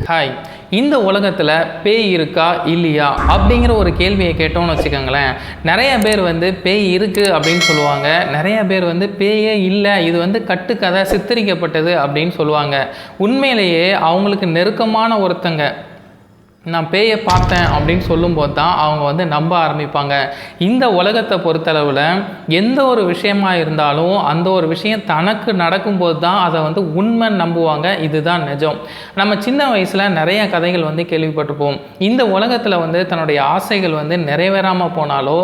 Hi, இந்த உலகத்தில் பேய் இருக்கா இல்லையா அப்படிங்கிற ஒரு கேள்வியை கேட்டோம்னு வச்சுக்கோங்களேன். நிறைய பேர் பேய் இருக்குது அப்படின்னு சொல்லுவாங்க. நிறைய பேர் பேயே இல்லை, இது கட்டுக்கதை, சித்தரிக்கப்பட்டது அப்படின்னு சொல்லுவாங்க. உண்மையிலேயே அவங்களுக்கு நெருக்கமான ஒருத்தங்க நான் பேயை பார்த்தேன் அப்படின்னு சொல்லும்போது தான் அவங்க நம்ப ஆரம்பிப்பாங்க. இந்த உலகத்தை பொறுத்தளவில் எந்த ஒரு விஷயமா இருந்தாலும் அந்த ஒரு விஷயம் தனக்கு நடக்கும்போது தான் அதை உண்மை நம்புவாங்க. இதுதான் நிஜம். நம்ம சின்ன வயசில் நிறைய கதைகள் கேள்விப்பட்டிருப்போம். இந்த உலகத்தில் தன்னுடைய ஆசைகள் நிறைவேறாமல் போனாலோ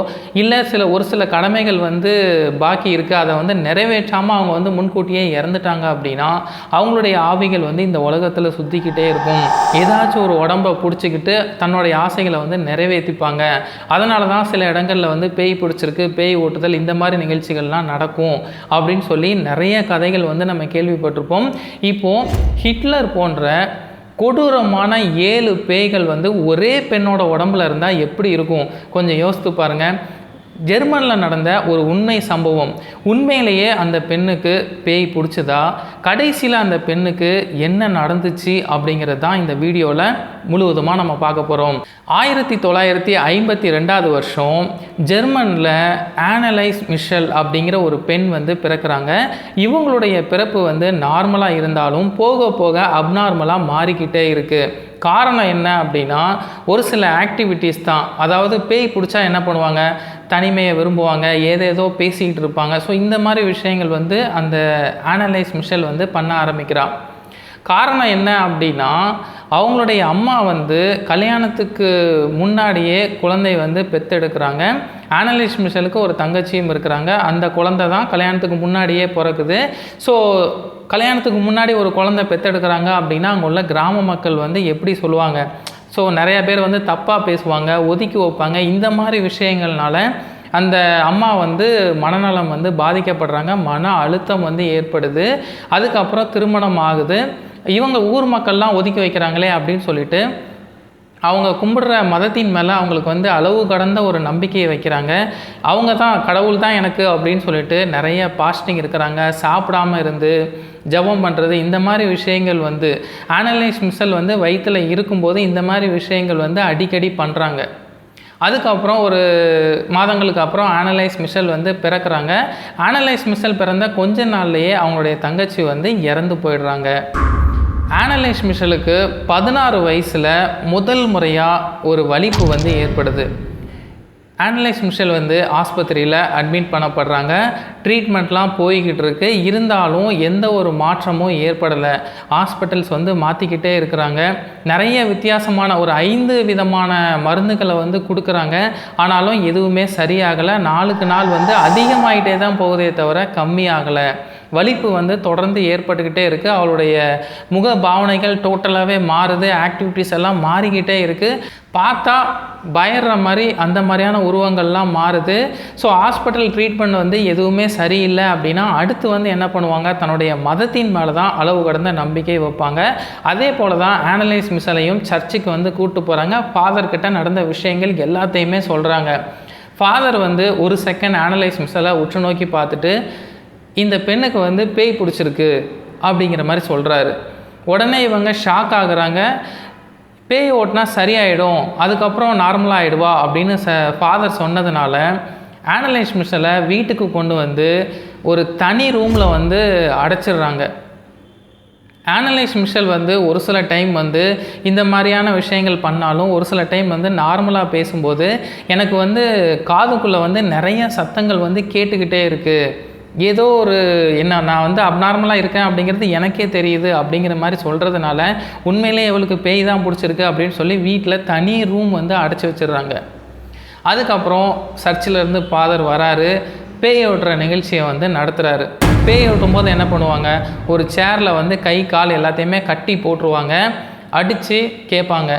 இல்லை ஒரு சில கடமைகள் பாக்கி இருக்குது, அதை நிறைவேற்றாமல் அவங்க முன்கூட்டியே இறந்துட்டாங்க அப்படின்னா அவங்களுடைய ஆவிகள் இந்த உலகத்தில் சுற்றிக்கிட்டே இருக்கும். ஏதாச்சும் ஒரு உடம்பை பிடிச்சி தன்னுடைய ஆசைகளை நிறைவேற்றிப்பாங்க. அதனால தான் சில இடங்களில் பேய் பிடிச்சிருக்கு, பேய் ஓட்டுதல், இந்த மாதிரி நிகழ்ச்சிகள்லாம் நடக்கும் அப்படின்னு சொல்லி நிறைய கதைகள் நம்ம கேள்விப்பட்டிருப்போம். இப்போது ஹிட்லர் போன்ற கொடூரமான 7 பேய்கள் ஒரே பெண்ணோட உடம்புல இருந்தால் எப்படி இருக்கும் கொஞ்சம் யோசித்து பாருங்கள். ஜெர்மனில் நடந்த ஒரு உண்மை சம்பவம். உண்மையிலேயே அந்த பெண்ணுக்கு பேய் பிடிச்சதா, கடைசியில் அந்த பெண்ணுக்கு என்ன நடந்துச்சு அப்படிங்கிறது தான் இந்த வீடியோவில் முழுவதுமாக நம்ம பார்க்க போகிறோம். 1952 வருஷம் ஜெர்மனில் ஆனலைஸ் மிஷல் அப்படிங்கிற ஒரு பெண் பிறக்கிறாங்க. இவங்களுடைய பிறப்பு நார்மலாக இருந்தாலும் போக போக அப்நார்மலாக மாறிக்கிட்டே இருக்குது. காரணம் என்ன அப்படின்னா ஒரு சில ஆக்டிவிட்டீஸ் தான். அதாவது பேய் பிடிச்சா என்ன பண்ணுவாங்க, தனிமையை விரும்புவாங்க, ஏதேதோ பேசிக்கிட்டு இருப்பாங்க. ஸோ இந்த மாதிரி விஷயங்கள் அந்த ஆனலைஸ் மிஷல் பண்ண ஆரம்பிக்கிறான். காரணம் என்ன அப்படின்னா அவங்களுடைய அம்மா கல்யாணத்துக்கு முன்னாடியே குழந்தை பெற்றெடுக்கிறாங்க. ஆனலைஸ் மிஷலுக்கு ஒரு தங்கச்சியும் இருக்கிறாங்க. அந்த குழந்தை தான் கல்யாணத்துக்கு முன்னாடியே பிறக்குது. ஸோ கல்யாணத்துக்கு முன்னாடி ஒரு குழந்தை பெற்றெடுக்கிறாங்க அப்படின்னா அங்கே உள்ள கிராம மக்கள் எப்படி சொல்லுவாங்க, ஸோ நிறைய பேர் தப்பாக பேசுவாங்க, ஒதுக்கி வைப்பாங்க. இந்த மாதிரி விஷயங்கள்னால அந்த அம்மா மனநலம் பாதிக்கப்படுறாங்க, மன அழுத்தம் ஏற்படுது. அதுக்கப்புறம் திருமணம் ஆகுது. இவங்க ஊர் மக்கள்லாம் ஒதுக்கி வைக்கிறாங்களே அப்படின்னு சொல்லிட்டு அவங்க கும்பிடுற மதத்தின் மேலே அவங்களுக்கு அளவு கடந்த ஒரு நம்பிக்கையை வைக்கிறாங்க. அவங்க தான் கடவுள் தான் எனக்கு அப்படின்னு சொல்லிட்டு நிறைய பாஸ்டிங் இருக்கிறாங்க, சாப்பிடாமல் இருந்து ஜபம் பண்ணுறது, இந்த மாதிரி விஷயங்கள் ஆனலைஸ் மிஷல் வயிற்றில் இருக்கும்போது இந்த மாதிரி விஷயங்கள் அடிக்கடி பண்ணுறாங்க. அதுக்கப்புறம் ஒரு மாதங்களுக்கு அப்புறம் ஆனலைஸ் மிஷல் பிறக்கிறாங்க. ஆனலைஸ் மிஷல் பிறந்த கொஞ்ச நாள்லேயே அவங்களுடைய தங்கச்சி இறந்து போயிடுறாங்க. ஆனலைஸ் மிஷலுக்கு 16 வயசில் முதல் முறையாக ஒரு வலிப்பு ஏற்படுது. ஆனலைஸ் மிஷல் ஆஸ்பத்திரியில் அட்மிட் பண்ணப்படுறாங்க. ட்ரீட்மெண்ட்லாம் போய்கிட்டு இருக்கு. இருந்தாலும் எந்த ஒரு மாற்றமும் ஏற்படலை. ஹாஸ்பிட்டல்ஸ் மாற்றிக்கிட்டே இருக்கிறாங்க. நிறைய வித்தியாசமான ஒரு 5 விதமான மருந்துகளை கொடுக்குறாங்க. ஆனாலும் எதுவுமே சரியாகலை. நாளுக்கு நாள் அதிகமாகிட்டே தான் போகுதே தவிர கம்மியாகலை. வலிப்பு தொடர்ந்து ஏற்பட்டுக்கிட்டே இருக்குது. அவளுடைய முக பாவனைகள் டோட்டலாகவே மாறுது. ஆக்டிவிட்டீஸ் எல்லாம் மாறிக்கிட்டே இருக்குது. பார்த்தா பயற மாதிரி அந்த மாதிரியான உருவங்கள்லாம் மாறுது. ஸோ ஹாஸ்பிட்டல் ட்ரீட்மெண்ட் எதுவுமே சரியில்லை அப்படின்னா அடுத்து என்ன பண்ணுவாங்க, தன்னுடைய மதத்தின் மேலே தான் அளவு கடந்த நம்பிக்கை வைப்பாங்க. அதே போல் தான் ஆனலைஸ் மிஷலையும் சர்ச்சுக்கு கூப்பிட்டு போகிறாங்க. ஃபாதர்கிட்ட நடந்த விஷயங்கள் எல்லாத்தையுமே சொல்கிறாங்க. ஃபாதர் ஒரு செகண்ட் ஆனலைஸ் மிஷலை உற்று நோக்கி பார்த்துட்டு இந்த பெண்ணுக்கு பேய் பிடிச்சிருக்கு அப்படிங்கிற மாதிரி சொல்கிறாரு. உடனே இவங்க ஷாக் ஆகுறாங்க. பேய் ஓட்டினா சரியாயிடும், அதுக்கப்புறம் நார்மலாக ஆகிடுவா அப்படின்னு ஃபாதர் சொன்னதுனால ஆனலைஸ் மிஷலை வீட்டுக்கு கொண்டு ஒரு தனி ரூமில் அடைச்சிடுறாங்க. ஆனலைஸ் மிஷல் ஒரு சில டைம் இந்த மாதிரியான விஷயங்கள் பண்ணாலும் ஒரு சில டைம் நார்மலாக பேசும்போது எனக்கு காதுக்குள்ளே நிறைய சத்தங்கள் கேட்டுக்கிட்டே இருக்குது, ஏதோ ஒரு என்ன நான் அப்நார்மலாக இருக்கேன் அப்படிங்கிறது எனக்கே தெரியுது அப்படிங்கிற மாதிரி சொல்கிறதுனால உண்மையிலே இவளுக்கு பேய் தான் பிடிச்சிருக்கு அப்படின்னு சொல்லி வீட்டில் தனி ரூம் அடைச்சி வச்சிடுறாங்க. அதுக்கப்புறம் சர்ச்சிலேருந்து ஃபாதர் வராரு, பேய் ஓட்டுற நிகழ்ச்சியை நடத்துகிறாரு. பேய் ஓட்டும் போது என்ன பண்ணுவாங்க, ஒரு சேரில் கை கால் எல்லாத்தையுமே கட்டி போட்டுருவாங்க. அடித்து கேட்பாங்க,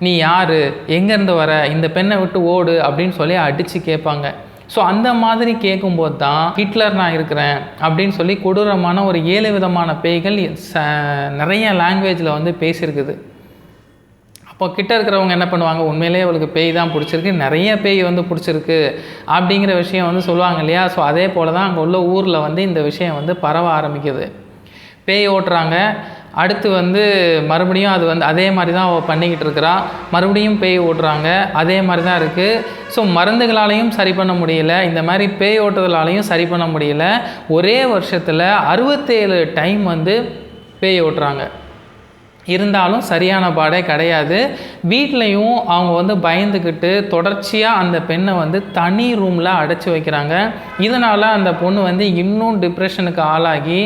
நீ யார், எங்கேருந்து வர, இந்த பெண்ணை விட்டு ஓடு அப்படின்னு சொல்லி அடித்து கேட்பாங்க. ஸோ அந்த மாதிரி கேட்கும்போது தான் ஹிட்லர் நான் இருக்கிறேன் அப்படின்னு சொல்லி கொடூரமான ஒரு 7 விதமான பேய்கள் நிறைய லாங்குவேஜில் பேசியிருக்குது. அப்போ கிட்ட இருக்கிறவங்க என்ன பண்ணுவாங்க, உண்மையிலே அவளுக்கு பேய் தான் பிடிச்சிருக்கு, நிறைய பேய் பிடிச்சிருக்கு அப்படிங்கிற விஷயம் சொல்லுவாங்க இல்லையா. ஸோ அதே போல் தான் அங்கே உள்ள ஊரில் இந்த விஷயம் பரவ ஆரம்பிக்குது. பேய் ஓட்டுறாங்க. அடுத்து வந்து மறுபடியும் அது வந்து அதே மாதிரி தான் அவள் பண்ணிக்கிட்டு இருக்கிறா. மறுபடியும் பேய் ஓட்டுறாங்க, அதே மாதிரி தான் இருக்குது. ஸோ மருந்துகளாலையும் சரி பண்ண முடியல, இந்த மாதிரி பேய் ஓட்டுதலாலையும் சரி பண்ண முடியல. ஒரே வருஷத்தில் 67 டைம் வந்து பேய் ஓட்டுறாங்க. இருந்தாலும் சரியான பாடே கிடையாது. வீட்லேயும் அவங்க வந்து பயந்துக்கிட்டு தொடர்ச்சியாக அந்த பெண்ணை வந்து தனி ரூமில் அடைச்சி வைக்கிறாங்க. இதனால் அந்த பொண்ணு வந்து இன்னும் டிப்ரெஷனுக்கு ஆளாகி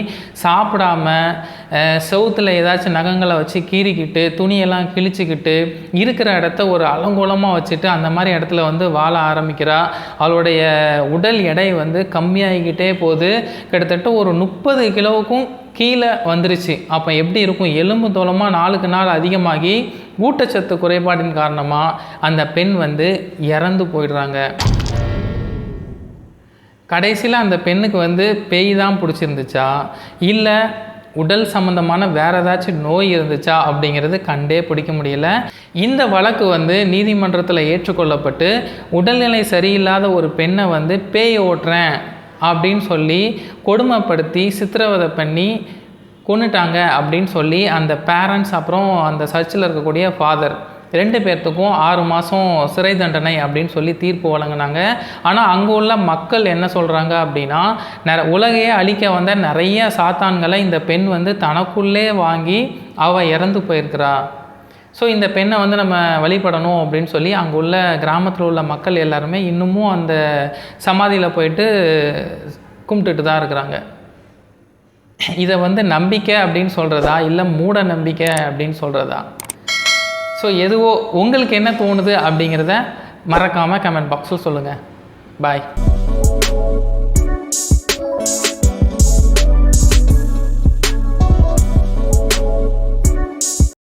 சாப்பிடாம செவுத்தில் ஏதாச்சும் நகங்களை வச்சு கீறிக்கிட்டு துணியெல்லாம் கிழிச்சிக்கிட்டு இருக்கிற இடத்த ஒரு அலங்கோலமாக வச்சுட்டு அந்த மாதிரி இடத்துல வந்து வாழ ஆரம்பிக்கிறா. அவளுடைய உடல் எடை வந்து கம்மியாகிக்கிட்டே போகுது. கிட்டத்தட்ட ஒரு 30 கிலோவுக்கும் கீழே வந்துருச்சு. அப்போ எப்படி இருக்கும்? எலும்பு தோலமாக நாளுக்கு நாள் அதிகமாகி ஊட்டச்சத்து குறைபாடின் காரணமாக அந்த பெண் வந்து இறந்து போயிடுறாங்க. கடைசியில் அந்த பெண்ணுக்கு வந்து பேய் தான் பிடிச்சிருந்துச்சா இல்லை உடல் சம்பந்தமான வேறு ஏதாச்சும் நோய் இருந்துச்சா அப்படிங்கிறது கண்டே பிடிக்க முடியல. இந்த வழக்கு வந்து நீதிமன்றத்தில் ஏற்றுக்கொள்ளப்பட்டு உடல்நிலை சரியில்லாத ஒரு பெண்ணை வந்து பேய் ஓட்டுறேன் அப்படின்னு சொல்லி கொடுமைப்படுத்தி சித்திரவதை பண்ணி கொன்னுட்டாங்க அப்படின்னு சொல்லி அந்த பேரண்ட்ஸ் அப்புறம் அந்த சர்ச்சில் இருக்கக்கூடிய ஃபாதர் 2 பேர்த்துக்கும் 6 மாதம் சிறை தண்டனை அப்படின்னு சொல்லி தீர்ப்பு வழங்கினாங்க. ஆனால் அங்கே உள்ள மக்கள் என்ன சொல்கிறாங்க அப்படின்னா, உலகையே அழிக்க வந்த நிறைய சாத்தான்களை இந்த பெண் வந்து தனக்குள்ளே வாங்கி அவள் இறந்து போயிருக்கிறா. ஸோ இந்த பெண்ணை வந்து நம்ம வழிபடணும் அப்படின்னு சொல்லி அங்கே உள்ள கிராமத்தில் உள்ள மக்கள் எல்லாருமே இன்னமும் அந்த சமாதியில் போயிட்டு கும்பிட்டுட்டு தான் இருக்கிறாங்க. இதை வந்து நம்பிக்கை அப்படின்னு சொல்கிறதா இல்லை மூட நம்பிக்கை அப்படின்னு சொல்கிறதா? ஸோ எதுவோ உங்களுக்கு என்ன தோணுது அப்படிங்கிறத மறக்காமல் கமெண்ட் பாக்ஸில் சொல்லுங்கள். பாய்.